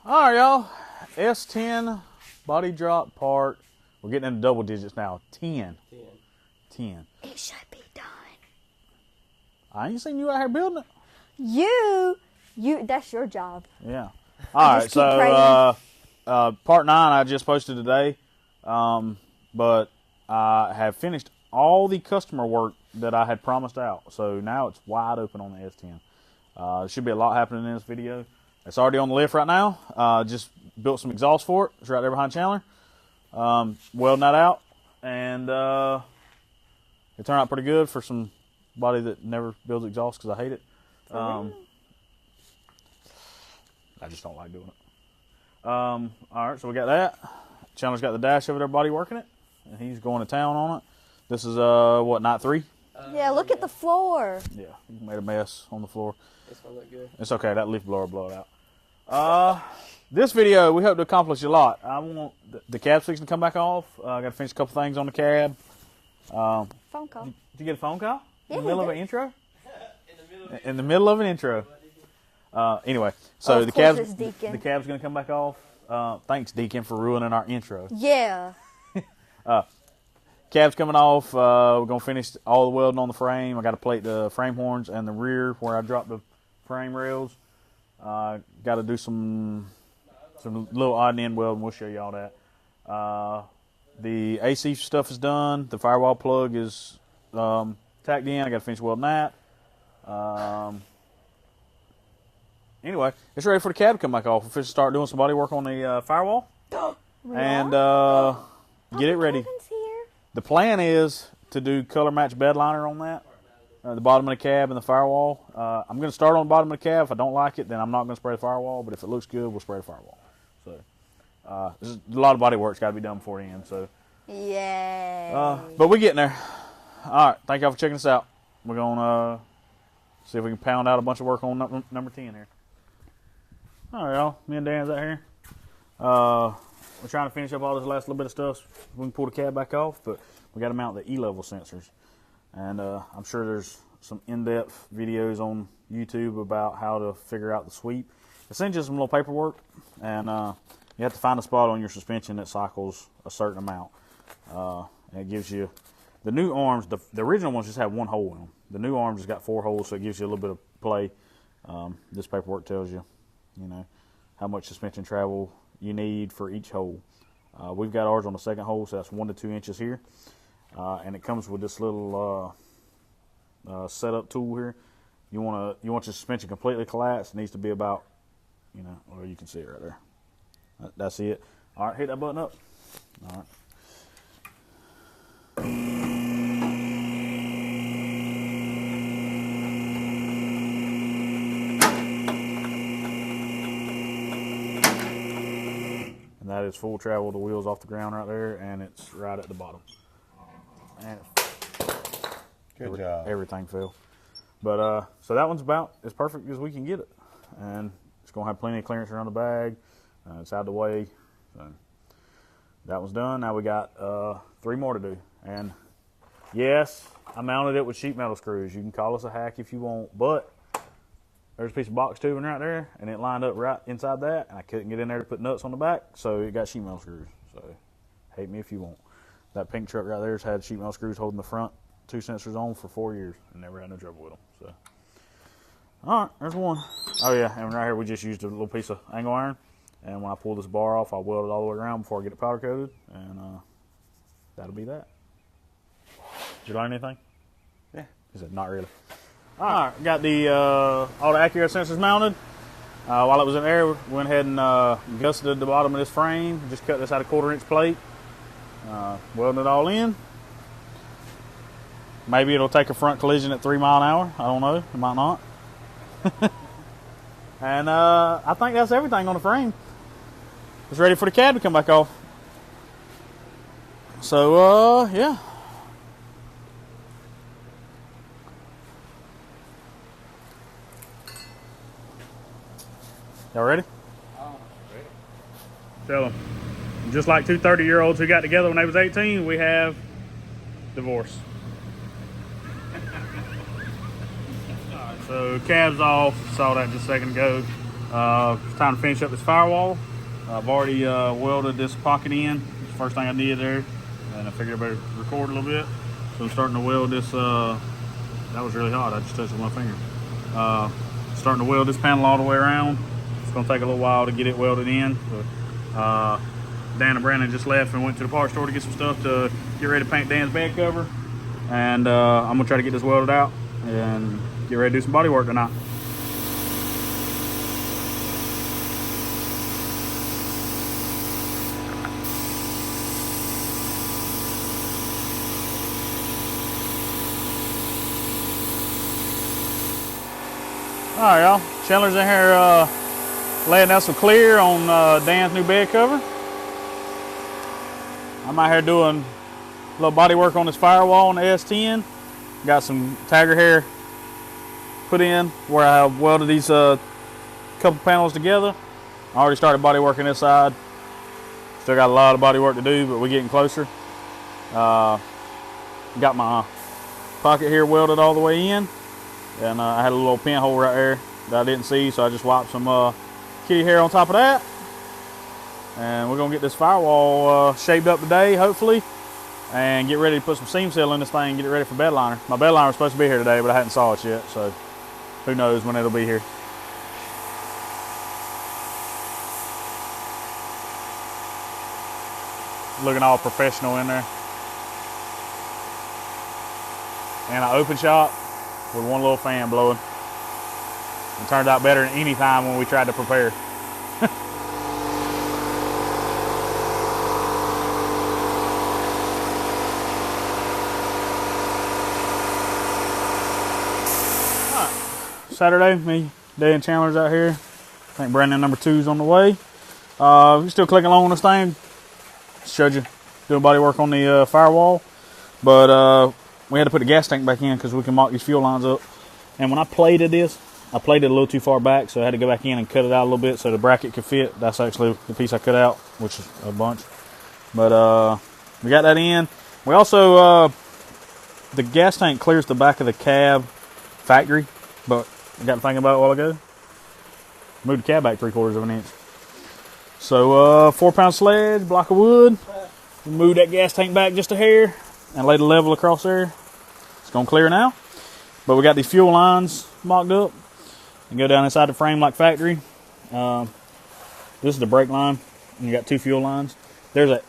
All right, y'all. S10 body drop part. We're getting into double digits now. 10. 10. It should be done. I ain't seen you out here building it. You. That's your job. Yeah. All right. So part 9 I just posted today, but I have finished all the customer work that I had promised out. So now it's wide open on the S10. There should be a lot happening in this video. It's already on the lift right now. Just built some exhaust for it. It's right there behind Chandler. Welding that out, and it turned out pretty good for somebody that never builds exhaust because I hate it. I just don't like doing it. All right, so we got that. Chandler's got the dash over there, body working it, and he's going to town on it. This is what, night 3? Yeah, look at the floor. Yeah, he made a mess on the floor. This one look good. It's okay. That leaf blower will blow it out. This video, we hope to accomplish a lot. I want the cab's fixing to come back off. I got to finish a couple things on the cab. Phone call. Did you get a phone call? Yeah, In the middle of did. an intro? In the middle of an intro. Anyway, so Of the course cab's it's Deacon. the cab's going to come back off. Thanks, Deacon, for ruining our intro. Yeah. Cab's coming off. We're going to finish all the welding on the frame. I got to plate the frame horns and the rear where I dropped the frame rails. Got to do some little odd end welding. We'll show you all that. The AC stuff is done. The firewall plug is tacked in. I got to finish welding that. Anyway, it's ready for the cab to come back off. We'll just start doing some body work on the firewall and get it ready. Kevin's here. The plan is to do color match bed liner on that. The bottom of the cab and the firewall. I'm going to start on the bottom of the cab. If I don't like it, then I'm not going to spray the firewall. But if it looks good, we'll spray the firewall. So there's a lot of body work's got to be done before the end. So, Yay. but we're getting there. All right, thank y'all for checking us out. We're going to see if we can pound out a bunch of work on number 10 here. All right, y'all. Me and Dan's out here. We're trying to finish up all this last little bit of stuff so we can pull the cab back off, but we got to mount the E-level sensors. And I'm sure there's some in-depth videos on YouTube about how to figure out the sweep. Essentially some little paperwork, and you have to find a spot on your suspension that cycles a certain amount. And it gives you, the new arms, the original ones just have one hole in them. The new arms has got 4 holes, so it gives you a little bit of play. This paperwork tells you, how much suspension travel you need for each hole. We've got ours on the second hole, so that's 1 to 2 inches here. And it comes with this little setup tool here. You want your suspension completely collapsed. It needs to be about, well, you can see it right there. That's it. All right, hit that button up. All right. And that is full travel. The wheel's off the ground right there, and it's right at the bottom. And Good job. Everything fell. But so that one's about as perfect as we can get it, and it's gonna have plenty of clearance around the bag. It's out of the way. So that one's done. Now we got 3 more to do. And yes, I mounted it with sheet metal screws. You can call us a hack if you want, but there's a piece of box tubing right there, and it lined up right inside that, and I couldn't get in there to put nuts on the back, so it got sheet metal screws. So hate me if you want. That pink truck right there's had sheet metal screws holding the front 2 sensors on for 4 years and never had no trouble with them. So, all right, there's one. Oh yeah, and right here we just used a little piece of angle iron, and when I pull this bar off, I'll weld it all the way around before I get it powder coated, and that'll be that. Did you learn anything? Yeah. He said, not really. All right, got the all the accurate sensors mounted. While it was in there, we went ahead and gusseted the bottom of this frame. Just cut this out a 1/4 inch plate. Welding it all in. Maybe it'll take a front collision at 3 miles an hour. I don't know. It might not. And I think that's everything on the frame. It's ready for the cab to come back off. So, yeah. Y'all ready? Ready. Tell them. Just like 2 30-year-olds who got together when they was 18, we have divorce. So cab's off. Saw that just a second ago. It's time to finish up this firewall. I've already welded this pocket in. It's the first thing I did there. And I figured I better record a little bit. So I'm starting to weld this. That was really hot. I just touched it with my finger. Starting to weld this panel all the way around. It's going to take a little while to get it welded in. But, Dan and Brandon just left and went to the parts store to get some stuff to get ready to paint Dan's bed cover. And I'm going to try to get this welded out and get ready to do some body work tonight. Alright, y'all. Chandler's in here laying down some clear on Dan's new bed cover. I'm out here doing a little body work on this firewall on the S10. Got some tagger hair put in where I welded these couple panels together. I already started body working this side. Still got a lot of body work to do, but we're getting closer. Got my pocket here welded all the way in. And I had a little pinhole right there that I didn't see, so I just wiped some kitty hair on top of that. And we're gonna get this firewall shaped up today, hopefully, and get ready to put some seam seal in this thing and get it ready for bed liner. My bed liner was supposed to be here today, but I hadn't saw it yet, so who knows when it'll be here. Looking all professional in there. And an open shop with one little fan blowing. It turned out better than any time when we tried to prepare. Saturday, me, Dad, and Chandler's out here. I think Brandon number 2's on the way. We're still clicking along on this thing. Showed you doing body work on the firewall, but we had to put the gas tank back in because we can mock these fuel lines up. And when I plated this, I plated it a little too far back, so I had to go back in and cut it out a little bit so the bracket could fit. That's actually the piece I cut out, which is a bunch. But we got that in. We also the gas tank clears the back of the cab factory, but I got to thinking about it a while ago. Moved the cab back 3/4 of an inch. So 4-pound sledge, block of wood. Move that gas tank back just a hair and lay the level across there. It's gonna clear now. But we got these fuel lines mocked up and go down inside the frame like factory. This is the brake line, and you got 2 fuel lines. There's a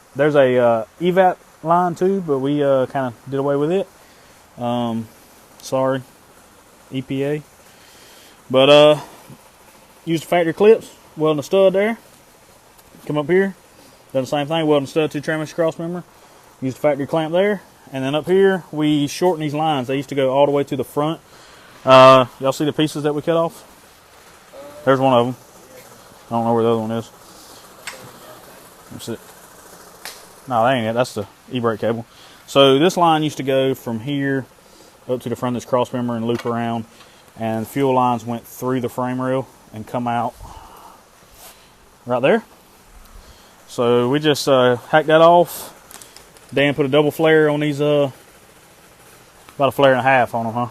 EVAP line too, but we kind of did away with it. Sorry, EPA. But use the factory clips, welding the stud there. Come up here, done the same thing, welding the stud to the transmission cross member. Use the factory clamp there, and then up here we shorten these lines. They used to go all the way to the front. Y'all see the pieces that we cut off? There's one of them. I don't know where the other one is. That's it. No, that ain't it. That's the e-brake cable. So this line used to go from here up to the front of this cross member and loop around, and the fuel lines went through the frame rail and come out right there. So we just hacked that off. Dan put a double flare on these, about a flare and a half on them, huh?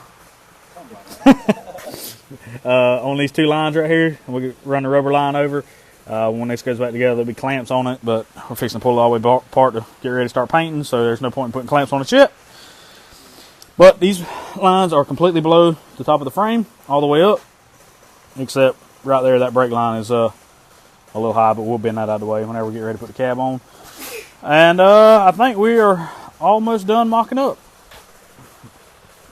On these 2 lines right here, and we run the rubber line over. When this goes back together, there'll be clamps on it, but we're fixing to pull it all the way apart to get ready to start painting, so there's no point in putting clamps on it yet. But these lines are completely below the top of the frame, all the way up, except right there, that brake line is a little high, but we'll bend that out of the way whenever we get ready to put the cab on. And I think we are almost done mocking up.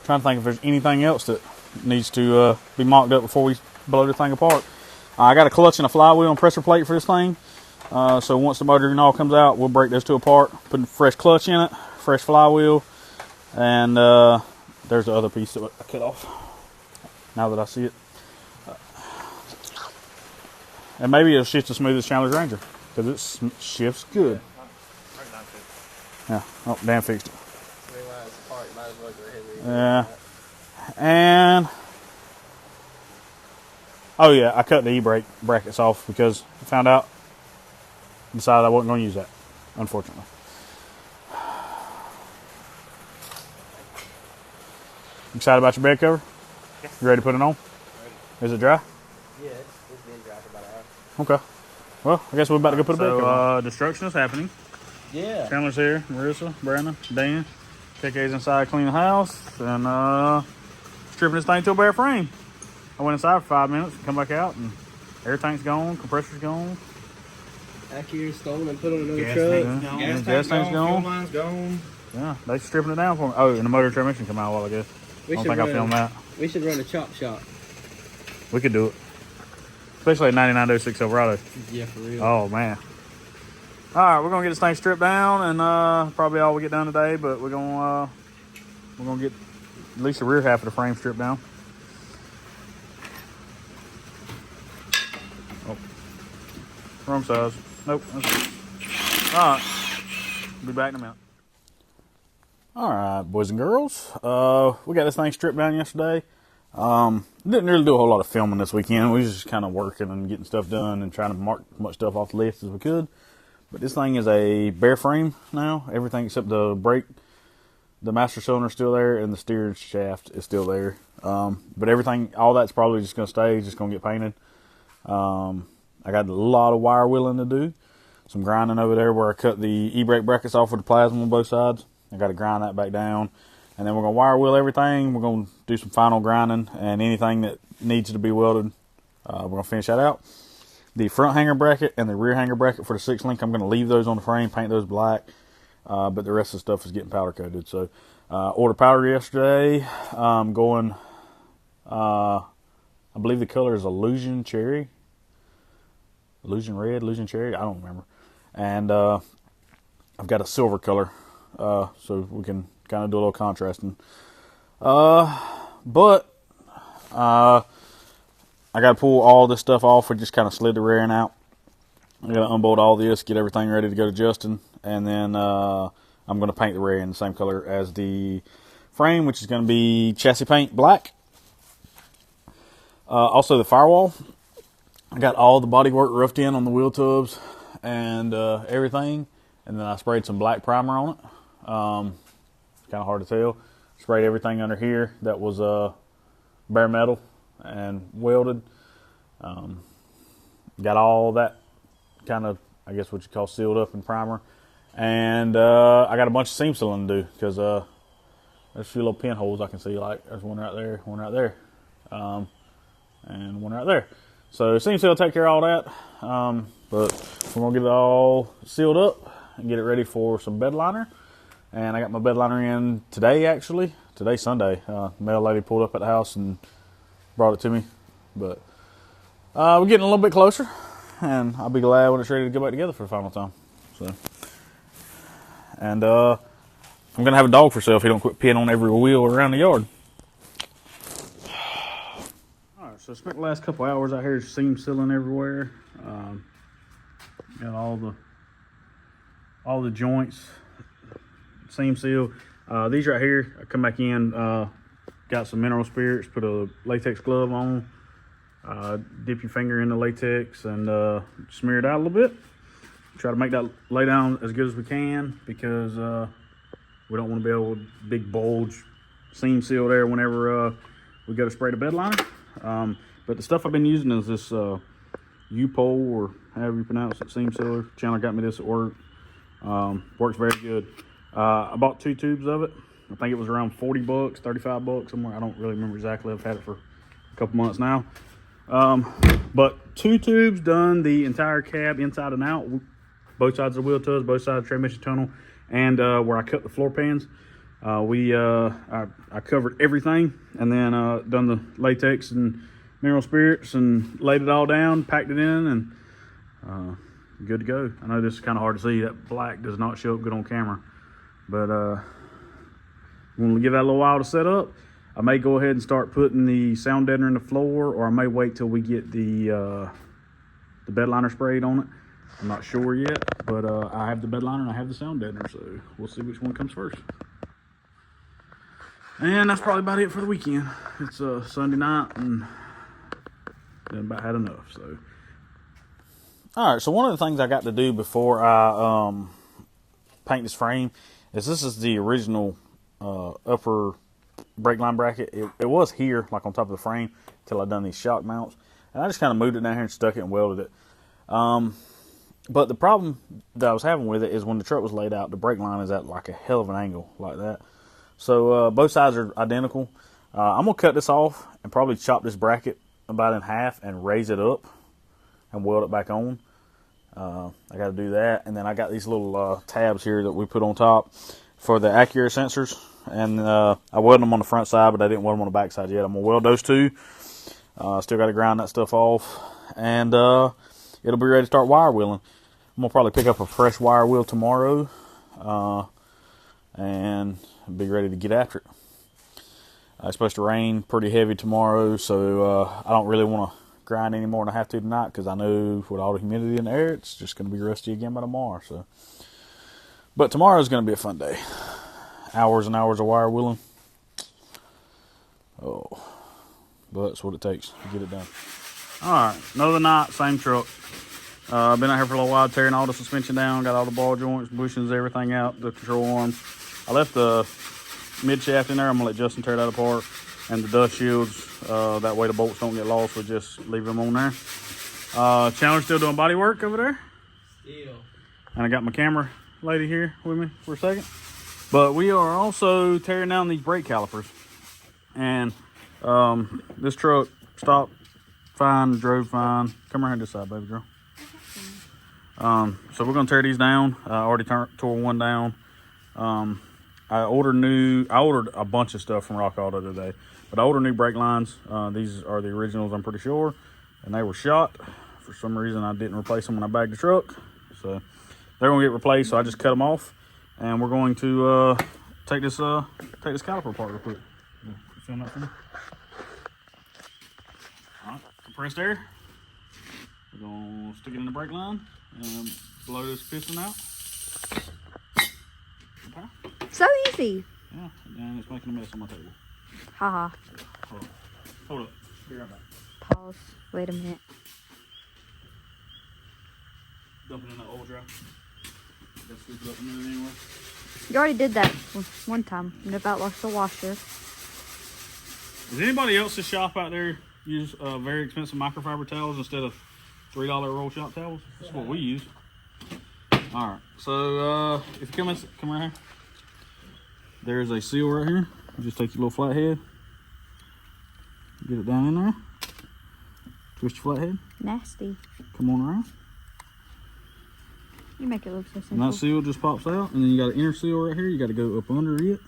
Trying to think if there's anything else that needs to be mocked up before we blow the thing apart. I got a clutch and a flywheel and pressure plate for this thing. So once the motor and all comes out, we'll break those 2 apart, put a fresh clutch in it, fresh flywheel, and there's the other piece that I cut off, now that I see it. And maybe it'll shift as smooth as Chandler's Ranger, because it shifts good. Yeah, oh, Dan fixed it. Yeah, and oh yeah, I cut the e-brake brackets off because I found out, decided I wasn't going to use that, unfortunately. Excited about your bed cover? Yes. You ready to put it on? Ready. Is it dry? Yeah, it's been dry for about Okay. Well, I guess we're about to go put a bed. Destruction is happening. Yeah. Chandler's here. Marissa, Brandon, Dan. KK's inside cleaning the house and stripping this thing to a bare frame. I went inside for 5 minutes, come back out, and air tank's gone, compressor's gone. Accura's stolen and put on another Gas truck. tank's gone. Gas tank's Fuel gone. line's gone. Yeah, they stripping it down for me. Oh, and the motor transmission come out a while ago. I don't think I filmed that. We should run a chop shop. We could do it. Especially a 9906 Silverado. Yeah, for real. Oh, man. All right, we're going to get this thing stripped down, and probably all we get done today, but we're going to get at least the rear half of the frame stripped down. Oh, wrong size. Nope. All right, be back in a minute. All right, boys and girls. We got this thing stripped down yesterday. Didn't really do a whole lot of filming this weekend. We was just kind of working and getting stuff done and trying to mark as much stuff off the list as we could. But this thing is a bare frame now. Everything except the brake, the master cylinder is still there, and the steering shaft is still there. But everything, all that's probably just going to stay, just going to get painted. I got a lot of wire wheeling to do. Some grinding over there where I cut the e-brake brackets off with the plasma on both sides. I got to grind that back down. And then we're going to wire wheel everything. We're going to do some final grinding, and anything that needs to be welded, we're going to finish that out. The front hanger bracket and the rear hanger bracket for the 6-link, I'm going to leave those on the frame, paint those black. But the rest of the stuff is getting powder coated. So, ordered powder yesterday. Going, I believe the color is Illusion Cherry. Illusion Red, Illusion Cherry, I don't remember. And I've got a silver color, so we can kind of do a little contrasting. But I got to pull all this stuff off. We just kind of slid the rear end out. I got to unbolt all this, get everything ready to go to Justin, and then I'm going to paint the rear end the same color as the frame, which is going to be chassis paint black. Also the firewall. I got all the bodywork roughed in on the wheel tubs and everything, and then I sprayed some black primer on it. It's kind of hard to tell. Sprayed everything under here that was bare metal and welded. Got all that kind of, I guess what you call sealed up in primer. And I got a bunch of seam sealing to do because there's a few little pinholes I can see. Like there's one right there, one right there, and one right there. So seam seal will take care of all that. But we're going to get it all sealed up and get it ready for some bed liner. And I got my bed liner in today, actually. Today's Sunday. Mail lady pulled up at the house and brought it to me. But we're getting a little bit closer. And I'll be glad when it's ready to go back together for the final time. So, and I'm going to have a dog for sale if he don't quit peeing on every wheel around the yard. Alright, so I spent the last couple hours out here seam sealing everywhere. Got all the joints seam seal. These right here, I come back in, got some mineral spirits, put a latex glove on, dip your finger in the latex and smear it out a little bit. Try to make that lay down as good as we can because we don't want to be able to big bulge seam seal there whenever we go to spray the bed liner. But the stuff I've been using is this U-pole, or however you pronounce it, seam sealer. Chandler got me this at work. Works very good. I bought 2 tubes of it. I think it was around 40 bucks, 35 bucks somewhere. I don't really remember exactly. I've had it for a couple months now. But 2 tubes done the entire cab inside and out, both sides of the wheel tubs, both sides of the transmission tunnel, and where I cut the floor pans. I covered everything and then done the latex and mineral spirits and laid it all down, packed it in, and good to go. I know this is kind of hard to see. That black does not show up good on camera, but when we give that a little while to set up, I may go ahead and start putting the sound deadener in the floor, or I may wait till we get the bed liner sprayed on it. I'm not sure yet, but I have the bed liner and I have the sound deadener, so we'll see which one comes first. And that's probably about it for the weekend. It's a Sunday night and then about had enough. So, all right. So one of the things I got to do before I paint this frame is this is the original upper brake line bracket. It was here, like on top of the frame, until I done these shock mounts, and I just kind of moved it down here and stuck it and welded it. But the problem that I was having with it is when the truck was laid out, the brake line is at like a hell of an angle like that. So both sides are identical. I'm going to cut this off and probably chop this bracket about in half and raise it up and weld it back on. I got to do that. And then I got these little tabs here that we put on top for the accurate sensors. And I welded them on the front side, but I didn't weld them on the back side yet. I'm going to weld those two. Still got to grind that stuff off. And it'll be ready to start wire wheeling. I'm going to probably pick up a fresh wire wheel tomorrow and be ready to get after it. It's supposed to rain pretty heavy tomorrow, so I don't really want to grind any more than I have to tonight because I know with all the humidity in the air, it's just going to be rusty again by tomorrow. So, but tomorrow is going to be a fun day. Hours and hours of wire wheeling. Oh, but that's what it takes to get it done. All right, another night, same truck. I've been out here for a little while, tearing all the suspension down, got all the ball joints, bushings, everything out, the control arms. I left the mid shaft in there. I'm gonna let Justin tear that apart, and the dust shields. That way the bolts don't get lost. We just leave them on there. Chandler's still doing body work over there. Still. And I got my camera lady here with me for a second. But we are also tearing down these brake calipers, and this truck stopped fine, drove fine. Come around this side, baby girl. So we're gonna tear these down. I already tore one down. I ordered a bunch of stuff from Rock Auto today, but I ordered new brake lines. These are the originals, I'm pretty sure, and they were shot. For some reason, I didn't replace them when I bagged the truck, so they're gonna get replaced. So I just cut them off, and we're going to take this caliper apart real quick. Film that for me. All right, compressed air. We're gonna stick it in the brake line and blow this piston out. Okay. So easy. Yeah, and it's making a mess on my table. Haha. Hold up. Be right back. Pause. Wait a minute. Dump it in the oil dry. Gotta scoop it up in there anyway. You already did that one time. And about lost the washer. Does anybody else's shop out there use very expensive microfiber towels instead of $3 roll shop towels? That's what we use. All right. So if you come right here, there's a seal right here. You just take your little flathead, get it down in there, twist your flathead. Nasty. Come on around. You make it look so simple. And that seal just pops out, and then you got an inner seal right here. You got to go up under it,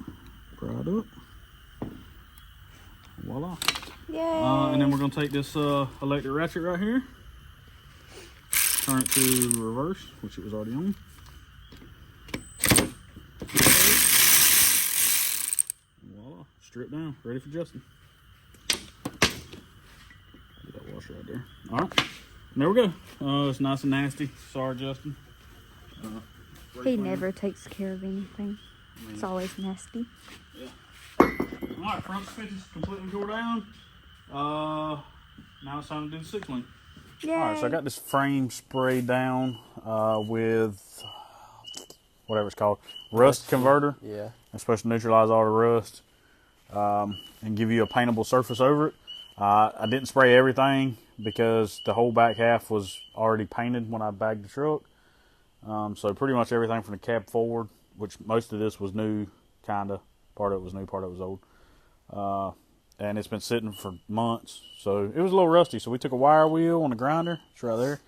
pry it up. Voila. Yay. And then we're gonna take this electric ratchet right here, turn it to reverse, which it was already on. Voila, strip down, ready for Justin. Get that washer right there. All right, and there we go. It's nice and nasty. Sorry, Justin. He never takes care of anything. It's always nasty. Yeah. All right, front suspension's completely tore down. Now it's time to do the 6-link. Yay. All right, so I got this frame sprayed down with whatever it's called, rust converter. Yeah. It's supposed to neutralize all the rust and give you a paintable surface over it. I didn't spray everything because the whole back half was already painted when I bagged the truck. So pretty much everything from the cab forward, which most of this was new, kinda. Part of it was new, part of it was old. And it's been sitting for months, so it was a little rusty. So we took a wire wheel on the grinder, it's right there,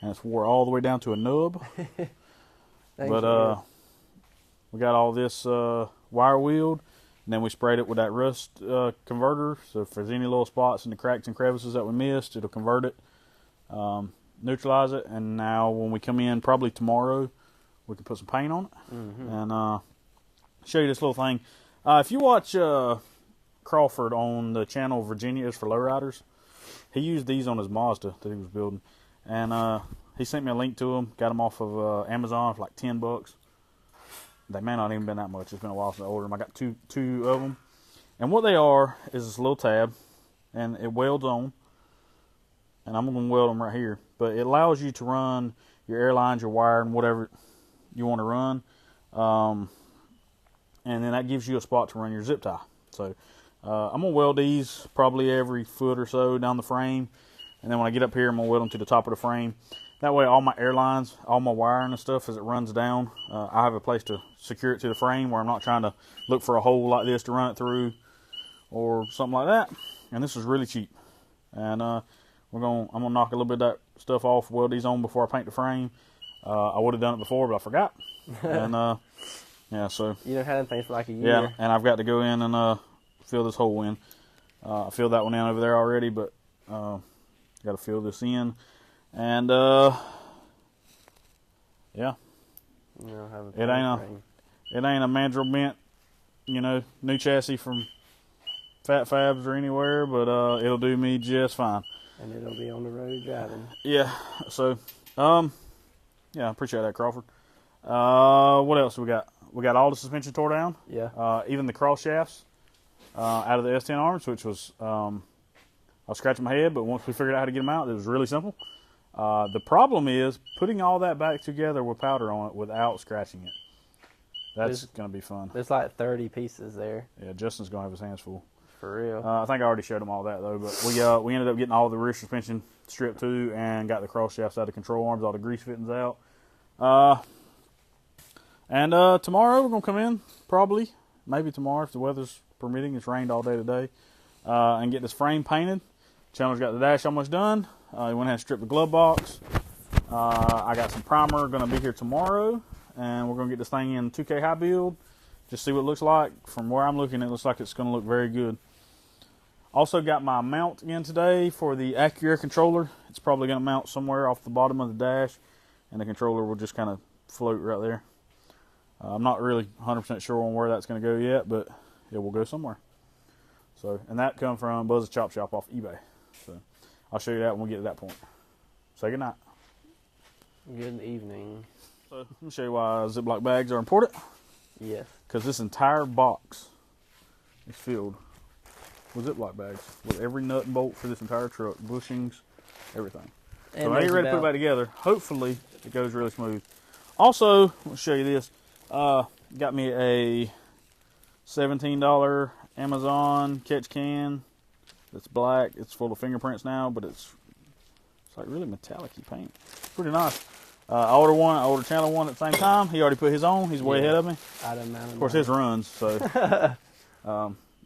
and it's wore all the way down to a nub. But we got all this wire wheeled, and then we sprayed it with that rust converter. So if there's any little spots in the cracks and crevices that we missed, it'll convert it, neutralize it, and now when we come in, probably tomorrow, we can put some paint on it and show you this little thing. If you watch Crawford on the channel Virginia is for Lowriders, he used these on his Mazda that he was building, and he sent me a link to them. Got them off of Amazon for like $10. They may not even been that much. It's been a while since I ordered them. I got two of them, and what they are is this little tab, and it welds on. And I'm going to weld them right here, but it allows you to run your airlines, your wire, and whatever you want to run. And then that gives you a spot to run your zip tie. So I'm going to weld these probably every foot or so down the frame. And then when I get up here, I'm going to weld them to the top of the frame. That way all my airlines, all my wiring and stuff, as it runs down, I have a place to secure it to the frame where I'm not trying to look for a hole like this to run it through or something like that. And this is really cheap. And I'm gonna knock a little bit of that stuff off, weld these on before I paint the frame. I would have done it before, but I forgot. And yeah, so You don't have anything for like a year. yeah, and I've got to go in and fill this hole in. I filled that one in over there already, but got to fill this in. And yeah, You don't have it ain't a mandrel bent, new chassis from Fat Fabs or anywhere, but it'll do me just fine. And it'll be on the road driving. Yeah, so yeah, I appreciate that, Crawford. What else we got? We got all the suspension tore down. Yeah. Even the cross shafts out of the S10 arms, which was I was scratching my head, but once we figured out how to get them out, it was really simple. The problem is putting all that back together with powder on it without scratching it. That's going to be fun. There's like 30 pieces there. Yeah, Justin's going to have his hands full. For real. I think I already showed him all that, though. But we ended up getting all the rear suspension stripped, too, and got the cross shafts out of the control arms, all the grease fittings out. And tomorrow we're going to come in, probably, maybe tomorrow if the weather's permitting. It's rained all day today. And get this frame painted. Chandler's got the dash almost done. He went ahead and stripped the glove box. I got some primer going to be here tomorrow. And we're going to get this thing in 2K high build. Just see what it looks like. From where I'm looking, it looks like it's going to look very good. Also got my mount in today for the Acura controller. It's probably going to mount somewhere off the bottom of the dash. And the controller will just kind of float right there. I'm not really 100% sure on where that's going to go yet, but it will go somewhere. So, and that come from Buzz's Chop Shop off eBay. So I'll show you that when we get to that point. Say goodnight. Good evening. So let me show you why Ziploc bags are important. Yes. Because this entire box is filled with Ziploc bags with every nut and bolt for this entire truck, bushings, everything. So when I get ready to put it back together, hopefully it goes really smooth. Also, I'll show you this. Got me a $17 Amazon catch can. It's black. It's full of fingerprints now, but it's like really metallic-y paint. It's pretty nice. I ordered one. I ordered Chandler one at the same time. He already put his on. He's way ahead of me. Of course, his runs. So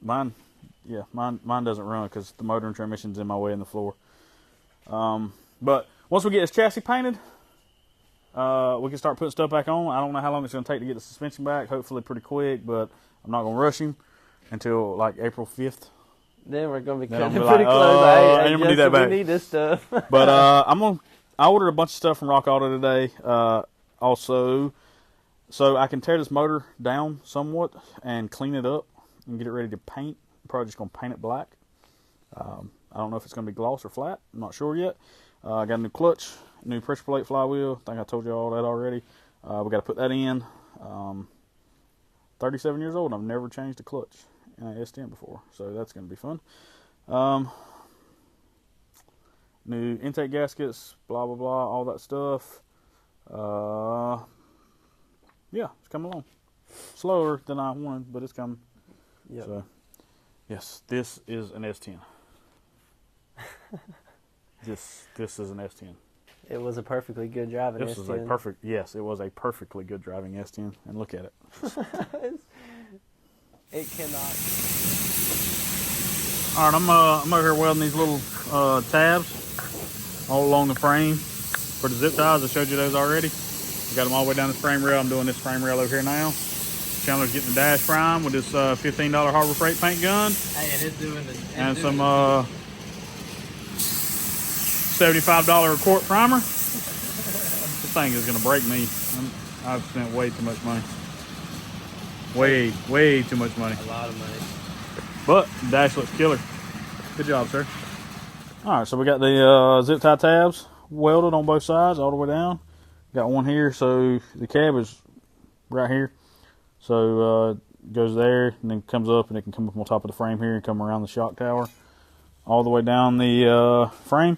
mine doesn't run because the motor and transmission's in my way in the floor. But once we get this chassis painted, we can start putting stuff back on. I don't know how long it's going to take to get the suspension back. Hopefully pretty quick, but I'm not going to rush him until like April 5th. Then we're going to be Then I'm cutting gonna pretty be like, close. I ain't gonna need that back. We need this stuff. But I ordered a bunch of stuff from Rock Auto today. Also, so I can tear this motor down somewhat and clean it up and get it ready to paint. I'm probably just going to paint it black. I don't know if it's going to be gloss or flat. I'm not sure yet. I got a new clutch, new pressure plate flywheel. I think I told you all that already. We got to put that in. 37 years old. I've never changed a clutch in an S10 before, so that's going to be fun. New intake gaskets, blah, blah, blah, all that stuff. Yeah, it's coming along. Slower than I wanted, but it's coming. Yep. So, yes, this is an S10. This is an S10. It was a perfectly good driving This S10. was a perfect, yes, it was a perfectly good driving S10. And look at it. It cannot. All right, I'm over here welding these little tabs all along the frame for the zip ties. I showed you those already. I got them all the way down this frame rail. I'm doing this frame rail over here now. Chandler's getting the dash prime with this $15 Harbor Freight paint gun. Hey, and it's doing And some $75 a quart primer. This thing is gonna break me. I've spent way too much money. Way too much money. a lot of money. But the dash looks killer. Good job, sir. All right, so we got the zip tie tabs welded on both sides all the way down. Got one here, so the cab is right here. So it goes there and then comes up, and it can come up on top of the frame here and come around the shock tower all the way down the frame.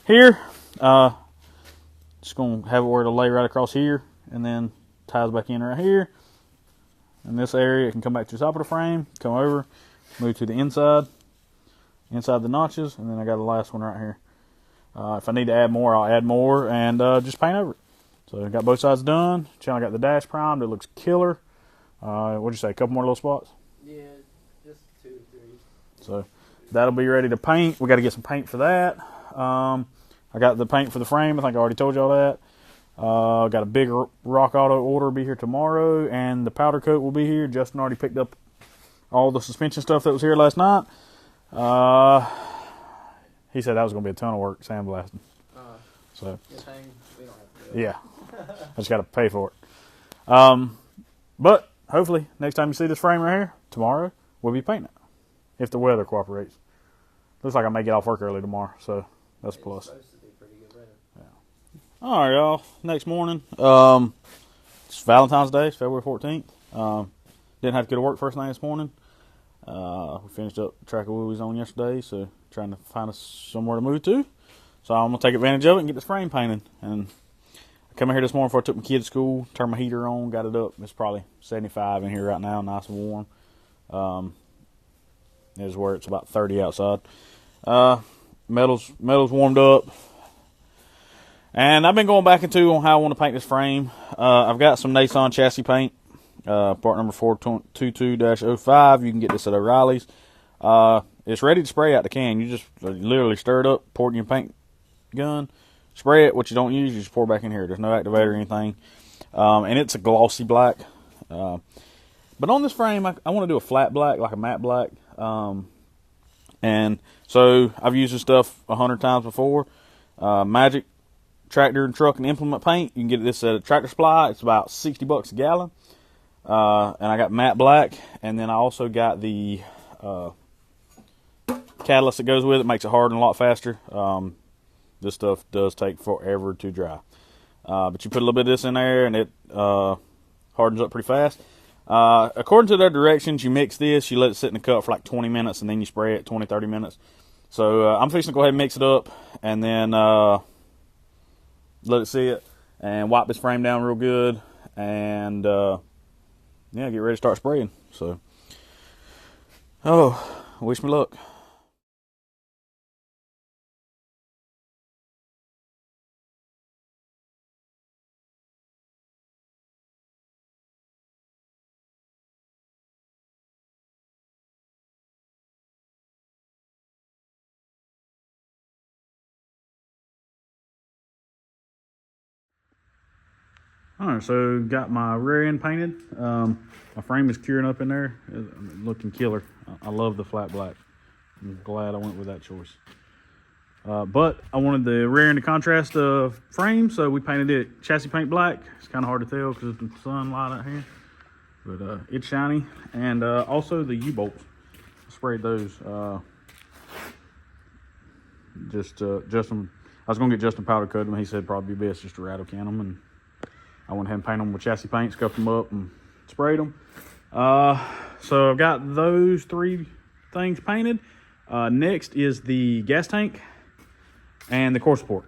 Here, just going to have it where it'll lay right across here and then ties back in right here. In this area, it can come back to the top of the frame, come over, move to the inside the notches, and then I got the last one right here. If I need to add more, I'll add more and just paint over it. So I got both sides done. Channel got the dash primed. It looks killer. What'd you say? A couple more little spots? Yeah, just 2 or 3. So that'll be ready to paint. We got to get some paint for that. I got the paint for the frame. I think I already told y'all that. Got a big Rock Auto order be here tomorrow, and the powder coat will be here. Justin already picked up all the suspension stuff that was here last night. He said that was going to be a ton of work sandblasting. So Good thing we don't have to do it. yeah, I just got to pay for it. But hopefully next time you see this frame right here, tomorrow we'll be painting it if the weather cooperates. Looks like I may get off work early tomorrow, so that's a plus. It's supposed to be pretty good weather. All right, y'all. Next morning, it's Valentine's Day. It's February 14th. Didn't have to go to work first thing this morning. We finished up the track of wood we was on yesterday, so trying to find us somewhere to move to. So I'm gonna take advantage of it and get this frame painted. And I come in here this morning before I took my kid to school, turned my heater on, got it up. It's probably 75 in here right now, nice and warm. Is where it's about 30 outside. Metal's warmed up. And I've been going back into on how I want to paint this frame. I've got some Nason chassis paint, part number 422-05. You can get this at O'Reilly's. It's ready to spray out the can. You just literally stir it up, pour it in your paint gun, spray it. What you don't use, you just pour back in here. There's no activator or anything. And it's a glossy black. But on this frame, I want to do a flat black, like a matte black. And so I've used this stuff 100 times before. Magic tractor and truck and implement paint. You can get this at a Tractor Supply. It's about $60 a gallon. And I got matte black, and then I also got the catalyst that goes with it. Makes it harden a lot faster. This stuff does take forever to dry. But you put a little bit of this in there, and it hardens up pretty fast. According to their directions, you mix this, you let it sit in the cup for like 20 minutes, and then you spray it 20-30 minutes. So I'm fixing to go ahead and mix it up, and then let it sit, and wipe this frame down real good, and yeah, get ready to start spraying. So, wish me luck. Alright, so got my rear end painted. My frame is curing up in there. It's looking killer. I love the flat black. I'm glad I went with that choice. But I wanted the rear end to contrast the frame, so we painted it chassis paint black. It's kind of hard to tell because of the sunlight out here. But it's shiny. And also the U-bolts. I sprayed those. Justin, I was going to get Justin powder coat them. He said probably be best just to rattle can them, and I went ahead and painted them with chassis paint, scuffed them up, and sprayed them. So I've got those 3 things painted. Next is the gas tank and the core support.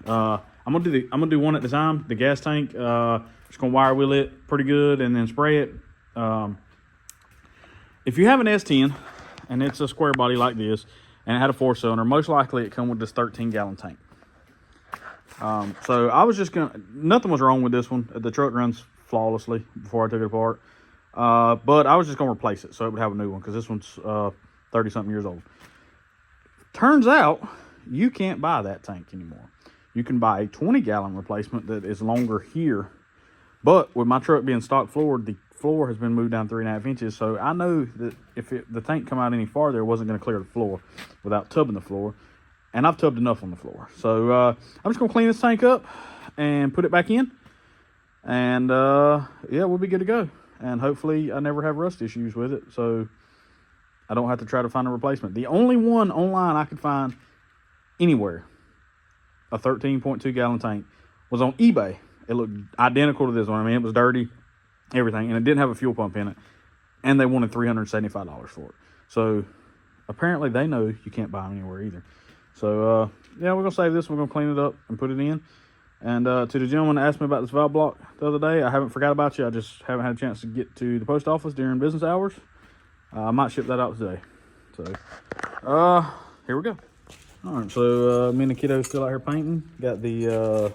I'm gonna do one at a time. The gas tank, just gonna wire wheel it pretty good and then spray it. If you have an S10 and it's a square body like this and it had a 4-cylinder, most likely it come with this 13-gallon tank. So I was just nothing was wrong with this one. The truck runs flawlessly before I took it apart. But I was just gonna replace it so it would have a new one, because this one's 30-something years old. Turns out you can't buy that tank anymore. You can buy a 20-gallon replacement that is longer here. But with my truck being stock floored, the floor has been moved down 3.5 inches. So I know that if the tank come out any farther, it wasn't going to clear the floor without tubbing the floor. And I've tubbed enough on the floor. So I'm just going to clean this tank up and put it back in. And yeah, we'll be good to go. And hopefully I never have rust issues with it, so I don't have to try to find a replacement. The only one online I could find anywhere, a 13.2-gallon tank, was on eBay. It looked identical to this one. I mean, it was dirty, everything, and it didn't have a fuel pump in it. And they wanted $375 for it. So apparently they know you can't buy them anywhere either. So yeah, we're going to save this. We're going to clean it up and put it in. And to the gentleman that asked me about this valve block the other day, I haven't forgot about you. I just haven't had a chance to get to the post office during business hours. I might ship that out today. So, here we go. All right, so me and the kiddo's still out here painting. Got the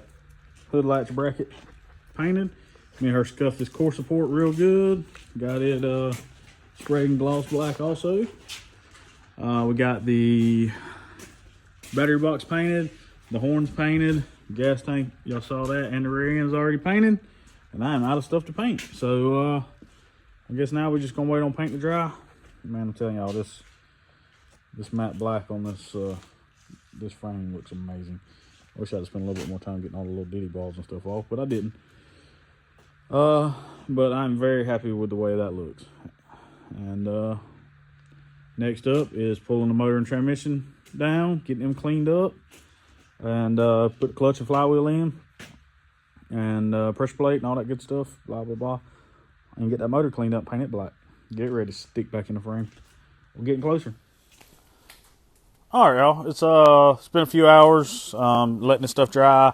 hood latch bracket painted. Me and her scuffed this core support real good. Got it sprayed and gloss black also. We got the battery box painted, the horns painted, gas tank, y'all saw that, and the rear end's already painted. And I am out of stuff to paint. So I guess now we're just gonna wait on paint to dry. Man, I'm telling y'all, this matte black on this this frame looks amazing. I wish I'd spent a little bit more time getting all the little ditty balls and stuff off, but I didn't. But I'm very happy with the way that looks. And next up is pulling the motor and transmission down, getting them cleaned up, and put the clutch and flywheel in, and pressure plate and all that good stuff, blah blah blah, and get that motor cleaned up, paint it black, get it ready to stick back in the frame. We're getting closer. All right, y'all. It's been a few hours letting this stuff dry.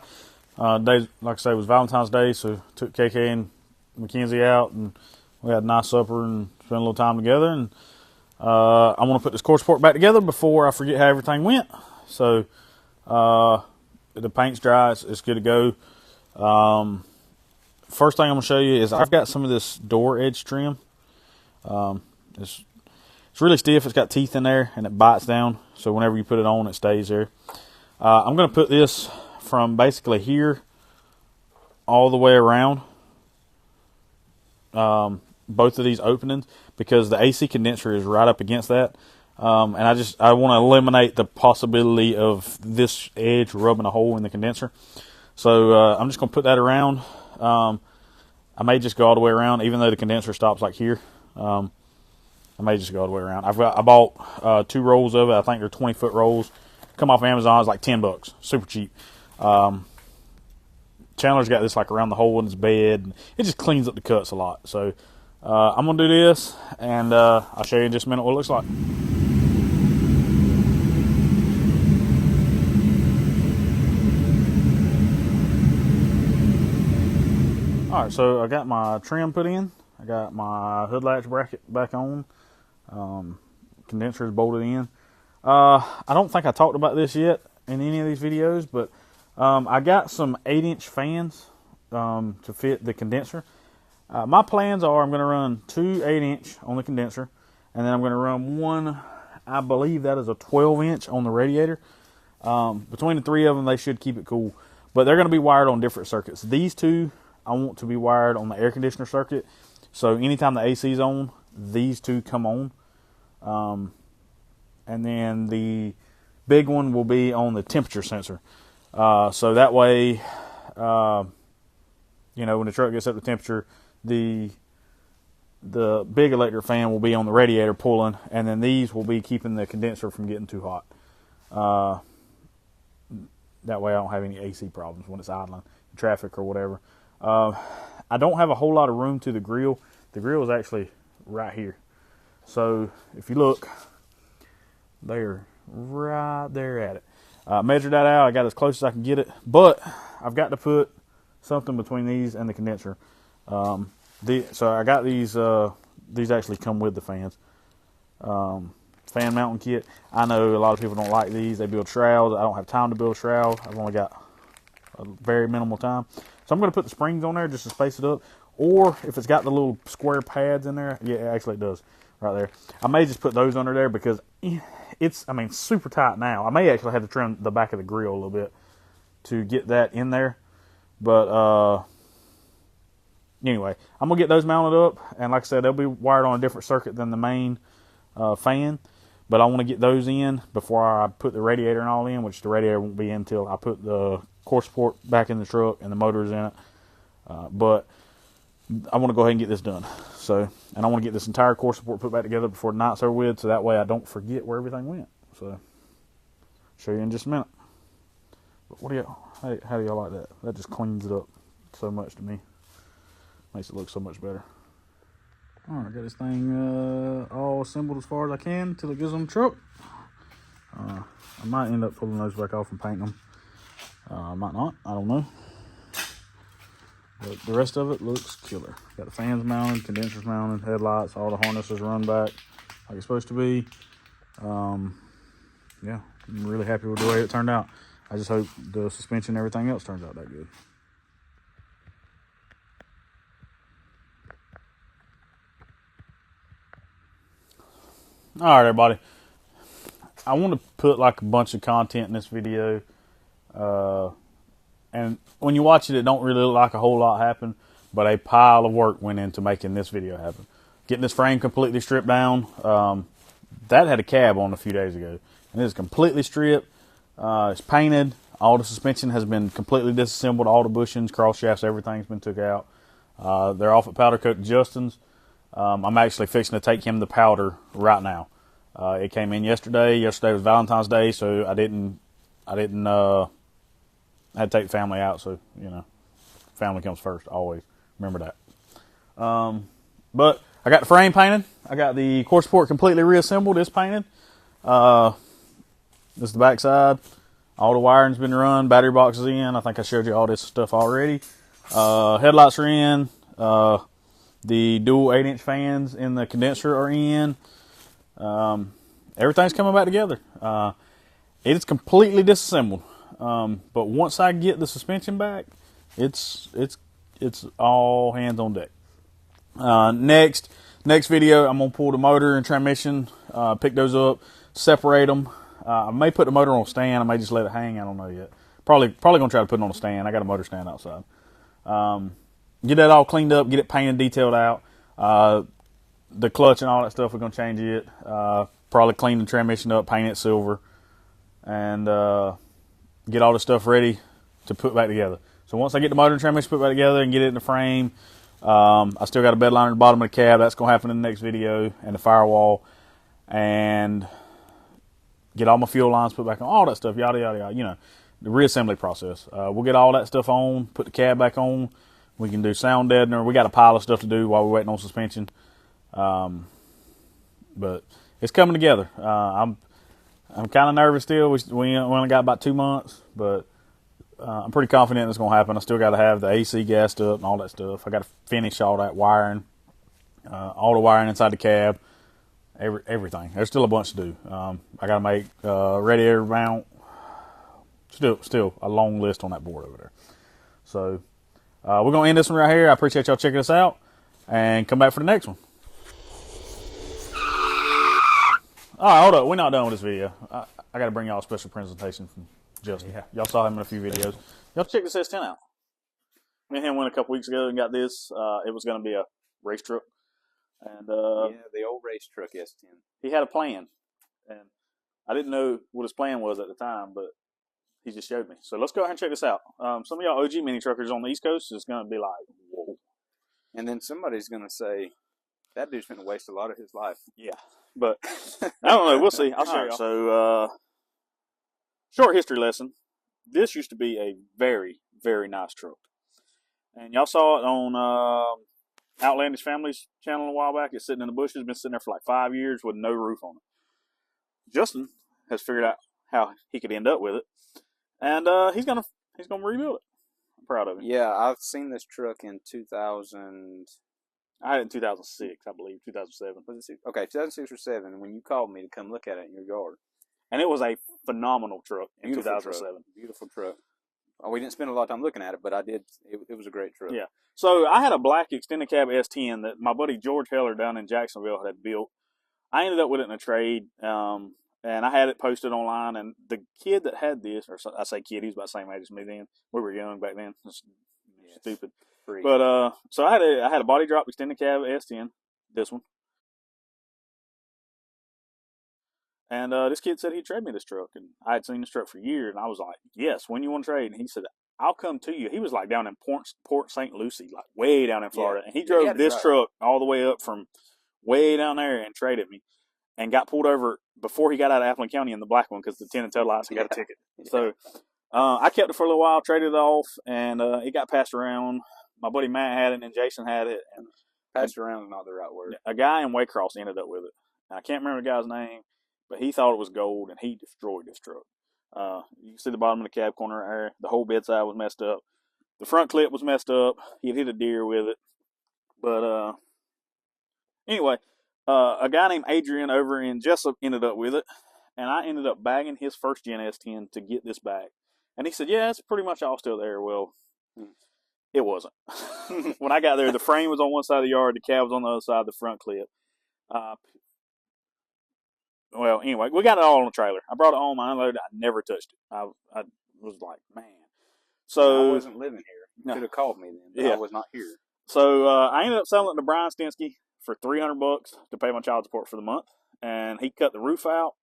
Day, like I say, it was Valentine's Day, so took KK and Mackenzie out, and we had a nice supper and spent a little time together. And I want to put this core support back together before I forget how everything went. So the paint's dry, it's good to go. First thing I'm gonna show you is I've got some of this door edge trim. It's really stiff. It's got teeth in there and it bites down. So whenever you put it on, it stays there. I'm going to put this from basically here all the way around both of these openings, because the AC condenser is right up against that. And I want to eliminate the possibility of this edge rubbing a hole in the condenser. So I'm just going to put that around. I may just go all the way around, even though the condenser stops like here. I may just go all the way around. I bought 2 rolls of it. I think they're 20-foot rolls. Come off Amazon. It's like $10. Super cheap. Chandler's got this like around the hole in his bed. It just cleans up the cuts a lot. So I'm going to do this, and I'll show you in just a minute what it looks like. All right, so I got my trim put in. I got my hood latch bracket back on. Condenser is bolted in. I don't think I talked about this yet in any of these videos, but I got some 8-inch fans to fit the condenser. My plans are I'm going to run 2 8-inch on the condenser, and then I'm going to run one, I believe that is a 12-inch on the radiator. Between the 3 of them, they should keep it cool, but they're going to be wired on different circuits. These 2 I want to be wired on the air conditioner circuit. So anytime the AC is on, these 2 come on. And then the big one will be on the temperature sensor. So that way, you know, when the truck gets up to temperature, the big electric fan will be on the radiator pulling, and then these will be keeping the condenser from getting too hot. That way I don't have any AC problems when it's idling, traffic or whatever. I don't have a whole lot of room to the grill. The grill is actually right here. So if you look, they're right there at it. Measured that out. I got as close as I can get it, but I've got to put something between these and the condenser. So I got these. These actually come with the fans. Fan mounting kit. I know a lot of people don't like these. They build shrouds. I don't have time to build a shroud. I've only got a very minimal time. So I'm going to put the springs on there just to space it up. Or if it's got the little square pads in there, yeah, actually it does right there. I may just put those under there because it's, I mean, super tight now. I may actually have to trim the back of the grill a little bit to get that in there. But anyway, I'm going to get those mounted up. And like I said, they'll be wired on a different circuit than the main fan. But I want to get those in before I put the radiator and all in, which the radiator won't be in until I put the core support back in the truck and the motor's in it. But I want to go ahead and get this done. So, and I want to get this entire core support put back together before the night's over with, so that way I don't forget where everything went. So, show you in just a minute. But what do y'all? How do y'all like that? That just cleans it up so much to me. Makes it look so much better. All right, got this thing all assembled as far as I can until it gets on the truck. I might end up pulling those back off and painting them. I might not. I don't know. But the rest of it looks killer. Got the fans mounted, condensers mounted, headlights, all the harnesses run back like it's supposed to be. Yeah, I'm really happy with the way it turned out. I just hope the suspension and everything else turns out that good. All right, everybody. I want to put like a bunch of content in this video. And when you watch it, it don't really look like a whole lot happened, but a pile of work went into making this video happen. Getting this frame completely stripped down. That had a cab on a few days ago, and it is completely stripped. It's painted. All the suspension has been completely disassembled. All the bushings, cross shafts, everything's been took out. They're off at powdercoat Justin's. I'm actually fixing to take him the powder right now. It came in yesterday. Yesterday was Valentine's Day, so I didn't I had to take the family out, so, you know, family comes first, always. Remember that. But I got the frame painted. I got the core support completely reassembled. It's painted. This is the back side. All the wiring's been run. Battery box is in. I think I showed you all this stuff already. Headlights are in. The dual 8-inch fans in the condenser are in. Everything's coming back together. It is completely disassembled. But once I get the suspension back, it's all hands on deck. Next video, I'm gonna pull the motor and transmission, pick those up, separate them. I may put the motor on a stand. I may just let it hang. I don't know yet. Probably gonna try to put it on a stand. I got a motor stand outside. Get that all cleaned up, get it painted, detailed out. The clutch and all that stuff, we're gonna change it. Probably clean the transmission up, paint it silver, and get all the stuff ready to put back together. So once I get the motor and transmission put back together and get it in the frame, I still got a bed liner at the bottom of the cab. That's going to happen in the next video. And the firewall. And get all my fuel lines put back on. All that stuff. Yada, yada, yada. You know, the reassembly process. We'll get all that stuff on. Put the cab back on. We can do sound deadener. We got a pile of stuff to do while we're waiting on suspension. But it's coming together. I'm kind of nervous still. We only got about 2 months. But I'm pretty confident it's going to happen. I still got to have the AC gassed up and all that stuff. I got to finish all that wiring, all the wiring inside the cab, everything. There's still a bunch to do. I got to make radiator mount. Still a long list on that board over there. So we're going to end this one right here. I appreciate y'all checking us out, and come back for the next one. All right, hold up. We're not done with this video. I got to bring y'all a special presentation from Justin. Yeah. Y'all saw him in a few videos. Y'all check this S10 out. Me and him went a couple weeks ago and got this. It was going to be a race truck. And yeah, the old race truck S10. He had a plan. And I didn't know what his plan was at the time, but he just showed me. So let's go ahead and check this out. Some of y'all OG mini truckers on the East Coast is going to be like, whoa. And then somebody's going to say, that dude's going to waste a lot of his life. Yeah. But I don't know. We'll see. I'll show y'all. So, short history lesson. This used to be a very, very nice truck. And y'all saw it on Outlandish Family's channel a while back. It's sitting in the bushes. Been sitting there for like 5 years with no roof on it. Justin has figured out how he could end up with it. And he's gonna rebuild it. I'm proud of him. Yeah, I've seen this truck in 2000. I had it in 2006, I believe, 2007. Okay, 2006 or 7, when you called me to come look at it in your yard. And it was a phenomenal truck in Beautiful 2007. Truck. Beautiful truck. Oh, we didn't spend a lot of time looking at it, but I did. It was a great truck. Yeah. So I had a black extended cab S10 that my buddy George Heller down in Jacksonville had built. I ended up with it in a trade, and I had it posted online. And the kid that had this, or I say kid, he was about the same age as me then. We were young back then. Stupid. Free. But so I had a body drop extended cab S10, this one. And this kid said he'd trade me this truck, and I had seen this truck for years, and I was like, yes, when you want to trade? And he said, I'll come to you. He was like down in Port St. Lucie, like way down in Florida, and he drove this truck all the way up from way down there and traded me, and got pulled over before he got out of Appleton County in the black one because the tinted tail lights and got a ticket. So I kept it for a little while, traded it off, and it got passed around. My buddy Matt had it, and Jason had it. And passed around is not the right word. A guy in Waycross ended up with it. I can't remember the guy's name, but he thought it was gold, and he destroyed this truck. You can see the bottom of the cab corner right there. The whole bedside was messed up. The front clip was messed up. He had hit a deer with it. But anyway, a guy named Adrian over in Jessup ended up with it. and I ended up bagging his first gen S10 to get this back. And he said, yeah, it's pretty much all still there. Well, it wasn't. When I got there, the frame was on one side of the yard, the cab was on the other side of the front clip. Well, anyway, we got it all on the trailer. I brought it home, I unloaded it, I never touched it. I was like, man. So I wasn't living here. You could have called me then, but I was not here. So I ended up selling it to Brian Stinsky for $300 to pay my child support for the month. And he cut the roof out,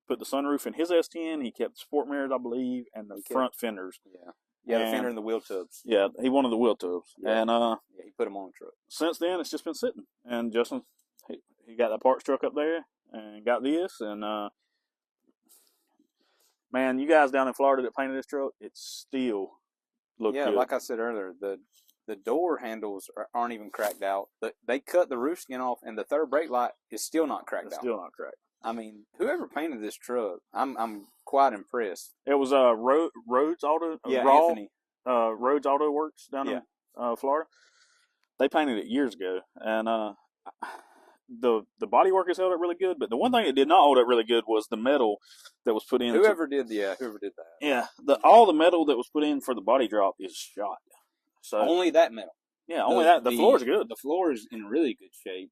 put the sunroof in his S10. He kept the sport mirrors, I believe, and the front fenders. Yeah, the fender and the wheel tubs. Yeah, he wanted the wheel tubs. Yeah. And he put them on the truck. Since then, it's just been sitting. And Justin, he got that parts truck up there and got this. And, man, you guys down in Florida that painted this truck, it still looked good. Like I said earlier, the door handles aren't even cracked out. They cut the roof skin off, and the third brake light is still not cracked out. Still not cracked. I mean, whoever painted this truck, I'm quite impressed. It was Rhodes Auto, Anthony. Rhodes Auto Works down in Florida. They painted it years ago, and the body work has held up really good. But the one thing that did not hold up really good was the metal that was put in. Whoever did that. Yeah, all the metal that was put in for the body drop is shot. So only that metal. Yeah, only that. The floor is good. The floor is in really good shape.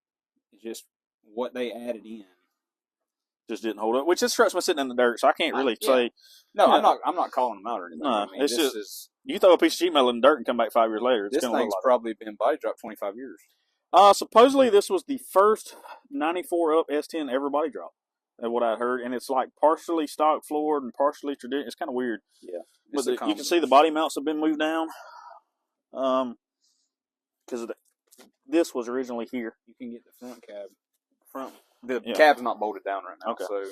It's just what they added in just didn't hold up. Which this truck's been sitting in the dirt, so I can't really say. No, I'm not calling them out or anything. No, I mean, it's just you throw a piece of sheet metal in the dirt and come back 5 years later. It's this thing's probably been body dropped 25 years. Supposedly this was the first 94 up S10 ever body drop. That's what I heard, and it's like partially stock floored and partially traditional. It's kind of weird. Yeah, but you can see the body mounts have been moved down. Because this was originally here. You can get the front cab. The cab's not bolted down right now. Okay. So,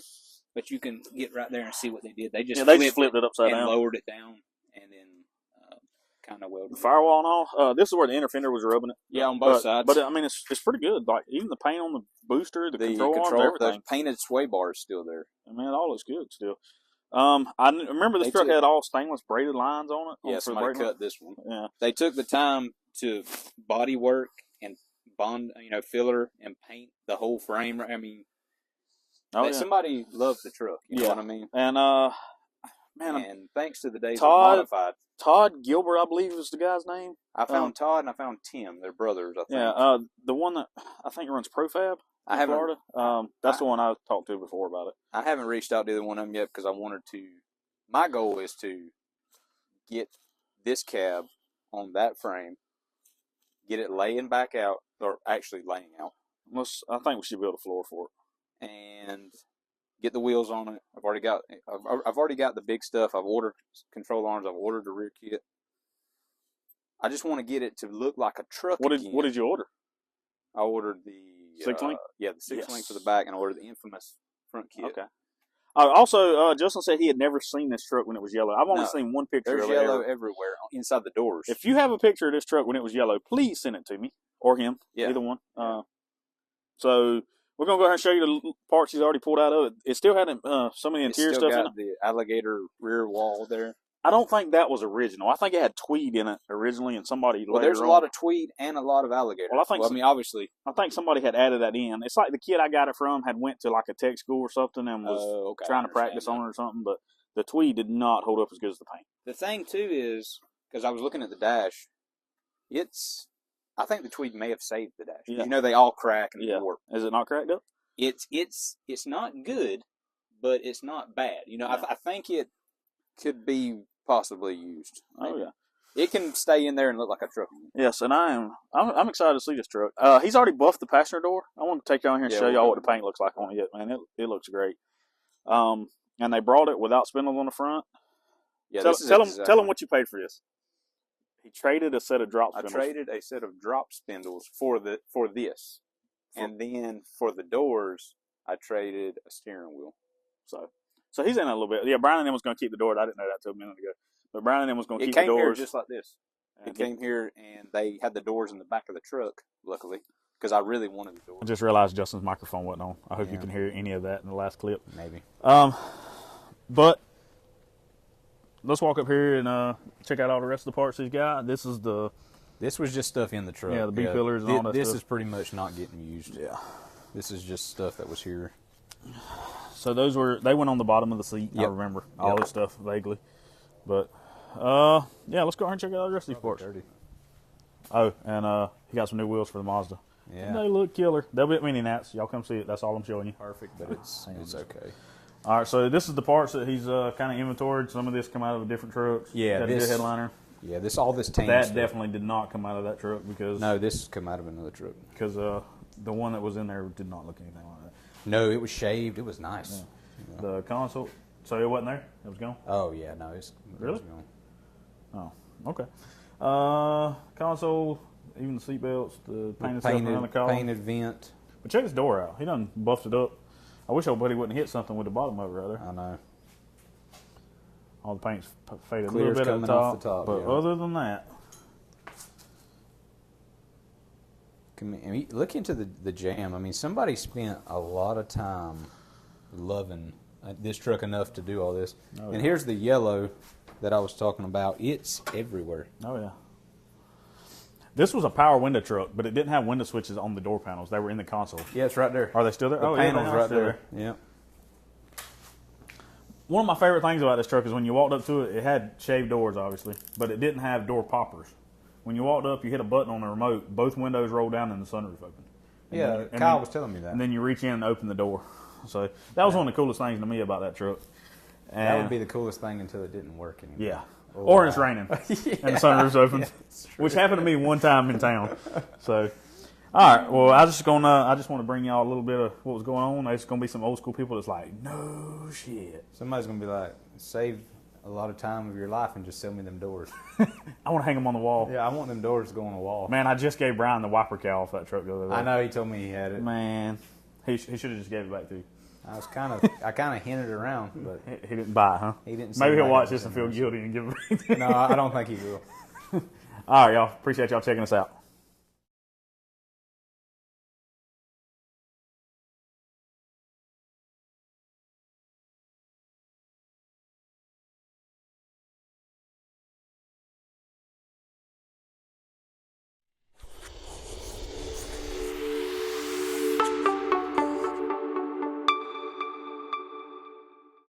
but you can get right there and see what they did. They just flipped it upside down, lowered it down, and then kind of welded the firewall and all. This is where the inner fender was rubbing it. Yeah, on both sides. But I mean, it's pretty good. Like even the paint on the booster, the control arms, everything. The painted sway bar is still there. I mean, it all looks good still. I remember this truck had all stainless braided lines on it. Yeah, somebody cut this one. Yeah, they took the time to body work and bond, filler and paint the whole frame. I mean, somebody loved the truck. You know what I mean? And and thanks to the days of modified. Todd Gilbert, I believe was the guy's name. I found Todd and I found Tim. They're brothers, I think. Yeah, the one that I think runs Profab in Florida. That's the one I talked to before about it. I haven't reached out to either one of them yet because I wanted to. My goal is to get this cab on that frame, get it laying back out, or actually laying out. I think we should build a floor for it, and get the wheels on it. I've already got the big stuff. I've ordered control arms. I've ordered the rear kit. I just want to get it to look like a truck. What did you order? I ordered the 6-link. Yeah, the 6-link for the back, and I ordered the infamous front kit. Okay. Also, Justin said he had never seen this truck when it was yellow. I've only seen one picture. There's yellow everywhere inside the doors. If you have a picture of this truck when it was yellow, please send it to me or him. Yeah. Either one. So we're gonna go ahead and show you the parts he's already pulled out of it. It still had some of the interior stuff in it. The alligator rear wall there. I don't think that was original. I think it had tweed in it originally, and somebody there's a lot of tweed and a lot of alligator. Well, obviously, I think somebody had added that in. It's like the kid I got it from had went to like a tech school or something and was trying to practice on it or something. But the tweed did not hold up as good as the paint. The thing too is because I was looking at the dash, I think the tweed may have saved the dash. Yeah. They all crack and warp. Is it not cracked up? It's not good, but it's not bad. I think it could be possibly used. Maybe. Oh yeah, it can stay in there and look like a truck. Yes, and I'm excited to see this truck. He's already buffed the passenger door. I want to take you on here and show y'all what the paint looks like on it. Man, it looks great. And they brought it without spindles on the front. Yeah, tell them what you paid for this. He traded a set of drop spindles. I traded a set of drop spindles for this, and then for the doors, I traded a steering wheel. So he's in a little bit. Yeah, Brian and them was going to keep the door. I didn't know that till a minute ago. But Brian and them was going to keep the doors. It came here just like this. It came here, and they had the doors in the back of the truck, luckily, because I really wanted the doors. I just realized Justin's microphone wasn't on. I hope you can hear any of that in the last clip. Maybe. But let's walk up here and check out all the rest of the parts he's got. This was just stuff in the truck. Yeah, the B-pillars and all that stuff. This is pretty much not getting used. Yeah. This is just stuff that was here. So they went on the bottom of the seat. I Yep. remember all this stuff vaguely. But, yeah, let's go ahead and check out the rest of these parts. Dirty. Oh, and he got some new wheels for the Mazda. Yeah. They look killer. They'll be at Mini Nats. Y'all come see it. That's all I'm showing you. Perfect, but it's okay. All right, so this is the parts that he's kind of inventoried. Some of this come out of a different truck. Yeah, got a good this- headliner. Yeah, all this tan That stuff. definitely did not come out of that truck because No, this come out of another truck. the one that was in there did not look anything like that. No, it was shaved. It was nice. Yeah. The console, so it wasn't there. It was gone. Oh yeah, no, it's Really? It's gone. Oh, okay. Console, even the seat belts, the painted stuff around the column. Painted vent. But check his door out. He done buffed it up. I wish old buddy wouldn't hit something with the bottom of it right there. I know. All the paint's faded Clear's a little bit at coming the top, off the top, but yeah. other than that, I mean, look into the jam. I mean, somebody spent a lot of time loving this truck enough to do all this. Oh, and yeah. here's the yellow that I was talking about. It's everywhere. oh yeah. This was a power window truck, but it didn't have window switches on the door panels. They were in the console. Yeah, it's right there. Are they still there? The oh, panel's yeah, they are right still there. Yeah. One of my favorite things about this truck is when you walked up to it, it had shaved doors, obviously, but it didn't have door poppers. When you walked up, you hit a button on the remote, both windows rolled down and the sunroof opened. And Yeah, then- Kyle was telling me that. And then you reach in and open the door. So that was one of the coolest things to me about that truck. That And- would be the coolest thing until it didn't work anymore. Yeah. Oh, Or it's wow. raining and the sunroof's open, which happened to me one time in town. So, all right. Well, I just want to bring y'all a little bit of what was going on. There's going to be some old school people that's like, no shit. Somebody's gonna be like, save a lot of time of your life and just sell me them doors. I want to hang them on the wall. Yeah, I want them doors to go on the wall. Man, I just gave Brian the wiper cowl off that truck the other day. I know he told me he had it. Man, he should have just gave it back to you. I kind of hinted around, but He didn't buy it, huh? he didn't. Maybe seem he'll like watch it this was and feel in guilty and give it back to you. there. No, I don't think he will. All right, y'all. Appreciate y'all checking us out.